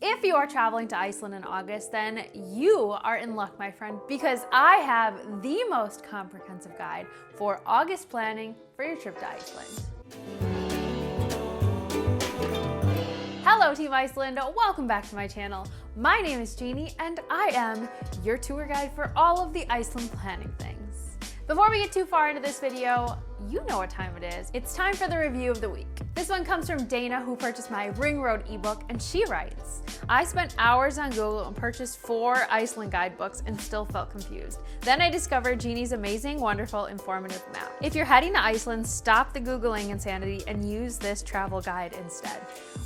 If you are traveling to Iceland in August, then you are in luck, my friend, because I have the most comprehensive guide for August planning for your trip to Iceland. Hello Team Iceland, welcome back to my channel. My name is Jeannie and I am your tour guide for all of the Iceland planning things. Before we get too far into this video, you know what time it is. It's time for the review of the week. This one comes from Dana, who purchased my Ring Road ebook, and she writes, I spent hours on Google and purchased 4 Iceland guidebooks and still felt confused. Then I discovered Jeannie's amazing, wonderful, informative map. If you're heading to Iceland, stop the Googling insanity and use this travel guide instead.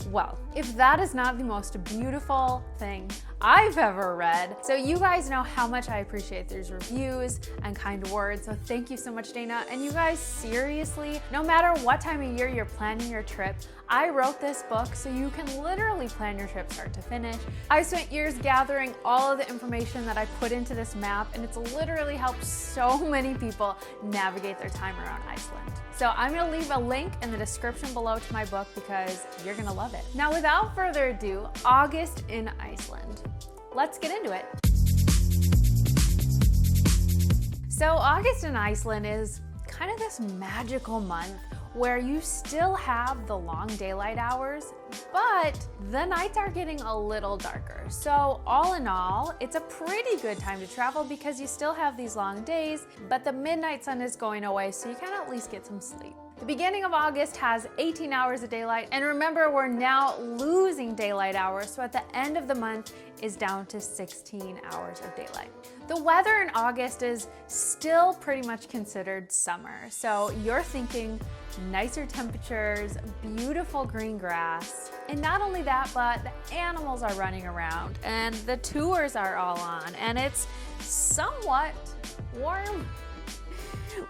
Well, if that is not the most beautiful thing I've ever read, so you guys know how much I appreciate these reviews and kind words, so thank you so much, Dana. And you guys, seriously, no matter what time of year you're planning your trip, I wrote this book so you can literally plan your trip start to finish. I spent years gathering all of the information that I put into this map, and it's literally helped so many people navigate their time around Iceland. So I'm gonna leave a link in the description below to my book because you're gonna love it. Now, without further ado, August in Iceland. Let's get into it. So August in Iceland is kind of this magical month where you still have the long daylight hours, but the nights are getting a little darker. So all in all, it's a pretty good time to travel because you still have these long days, but the midnight sun is going away, so you can at least get some sleep. The beginning of August has 18 hours of daylight, and remember, we're now losing daylight hours, so at the end of the month is down to 16 hours of daylight. The weather in August is still pretty much considered summer, so you're thinking nicer temperatures, beautiful green grass, and not only that, but the animals are running around and the tours are all on, and it's somewhat warm,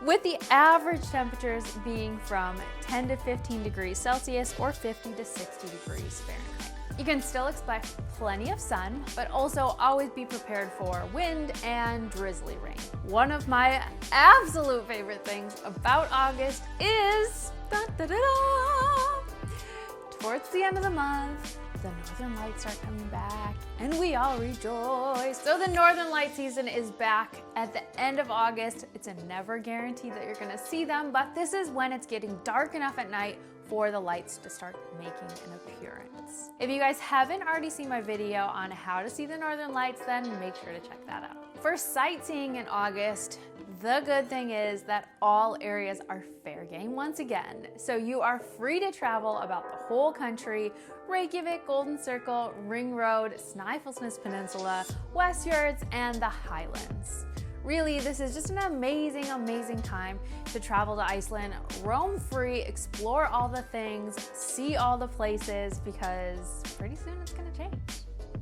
with the average temperatures being from 10 to 15 degrees Celsius or 50 to 60 degrees Fahrenheit. You can still expect plenty of sun, but also always be prepared for wind and drizzly rain. One of my absolute favorite things about August is, towards the end of the month, the northern lights start coming back and we all rejoice. So the northern light season is back at the end of August. It's a never guarantee that you're gonna see them, but this is when it's getting dark enough at night for the lights to start making an appearance. If you guys haven't already seen my video on how to see the northern lights, then make sure to check that out. For sightseeing in August, the good thing is that all areas are fair game once again. So you are free to travel about the whole country: Reykjavik, Golden Circle, Ring Road, Snæfellsnes Peninsula, Westfjords, and the Highlands. Really, this is just an amazing, amazing time to travel to Iceland. Roam free, explore all the things, see all the places, because pretty soon it's gonna change.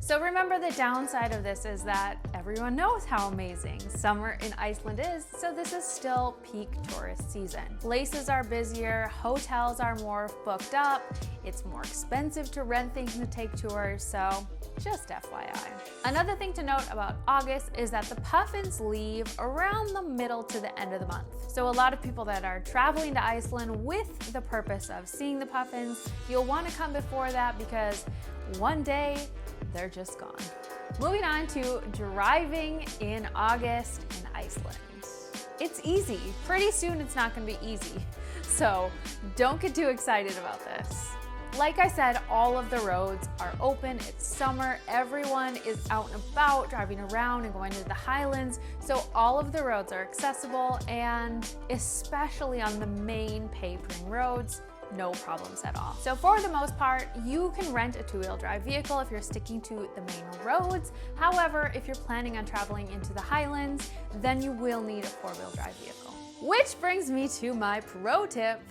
So remember, the downside of this is that everyone knows how amazing summer in Iceland is, so this is still peak tourist season. Places are busier, hotels are more booked up, it's more expensive to rent things and to take tours, so just FYI. Another thing to note about August is that the puffins leave around the middle to the end of the month. So a lot of people that are traveling to Iceland with the purpose of seeing the puffins, you'll want to come before that because one day they're just gone. Moving on to driving in August in Iceland. It's easy. Pretty soon it's not gonna be easy. So don't get too excited about this. Like I said, all of the roads are open. It's summer. Everyone is out and about, driving around and going to the Highlands. So all of the roads are accessible, and especially on the main paved ring roads, no problems at all. So for the most part, you can rent a 2-wheel drive vehicle if you're sticking to the main roads. However, if you're planning on traveling into the Highlands, then you will need a 4-wheel drive vehicle. Which brings me to my pro tip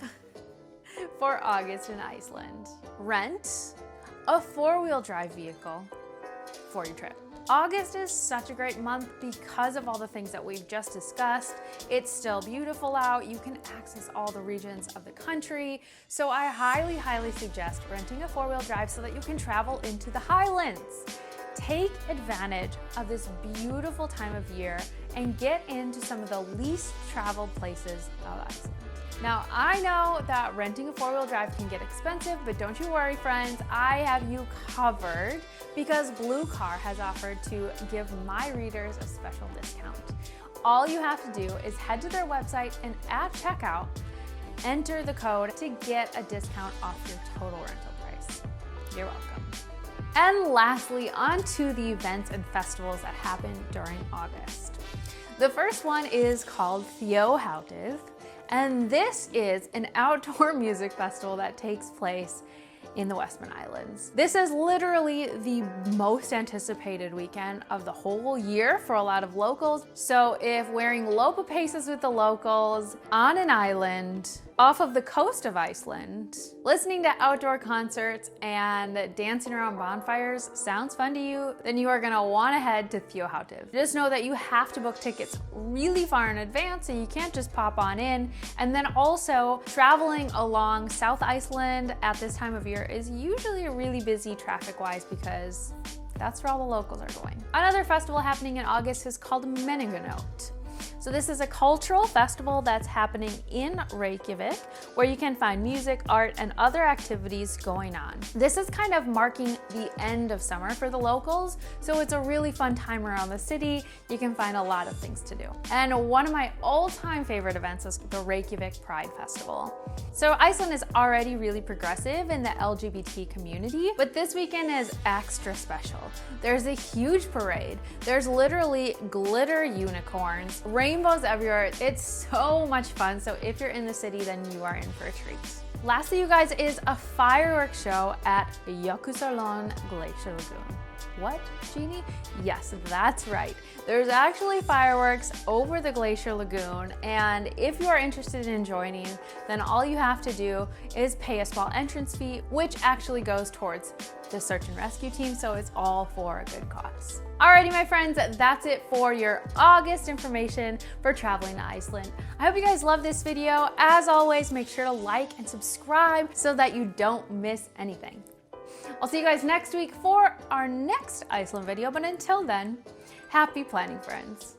for August in Iceland. Rent a 4-wheel drive vehicle for your trip. August is such a great month because of all the things that we've just discussed. It's still beautiful out. You can access all the regions of the country. So I highly, highly suggest renting a 4-wheel drive so that you can travel into the Highlands. Take advantage of this beautiful time of year and get into some of the least traveled places of Iceland. Now, I know that renting a four-wheel drive can get expensive, but don't you worry, friends. I have you covered because Blue Car has offered to give my readers a special discount. All you have to do is head to their website and at checkout, enter the code to get a discount off your total rental price. You're welcome. And lastly, on to the events and festivals that happen during August. The first one is called Thjóðhátíð, and this is an outdoor music festival that takes place in the Westman Islands. This is literally the most anticipated weekend of the whole year for a lot of locals. So if wearing lopa paces with the locals on an island off of the coast of Iceland, listening to outdoor concerts and dancing around bonfires sounds fun to you, then you are gonna wanna head to Thjóðhátíð. Just know that you have to book tickets really far in advance, so you can't just pop on in. And then also, traveling along South Iceland at this time of year is usually really busy traffic-wise because that's where all the locals are going. Another festival happening in August is called Menningarnótt. So this is a cultural festival that's happening in Reykjavik, where you can find music, art, and other activities going on. This is kind of marking the end of summer for the locals, so it's a really fun time around the city. You can find a lot of things to do. And one of my all-time favorite events is the Reykjavik Pride Festival. So Iceland is already really progressive in the LGBT community, but this weekend is extra special. There's a huge parade. There's literally glitter unicorns, rainbows everywhere. It's so much fun. So if you're in the city, then you are in for a treat. Lastly, you guys, is a fireworks show at Jökulsárlón Glacier Lagoon. What, Jeannie? Yes, that's right. There's actually fireworks over the Glacier Lagoon, and if you are interested in joining, then all you have to do is pay a small entrance fee, which actually goes towards the search and rescue team, so it's all for a good cause. Alrighty, my friends, that's it for your August information for traveling to Iceland. I hope you guys love this video. As always, make sure to like and subscribe so that you don't miss anything. I'll see you guys next week for our next Iceland video, but until then, happy planning, friends.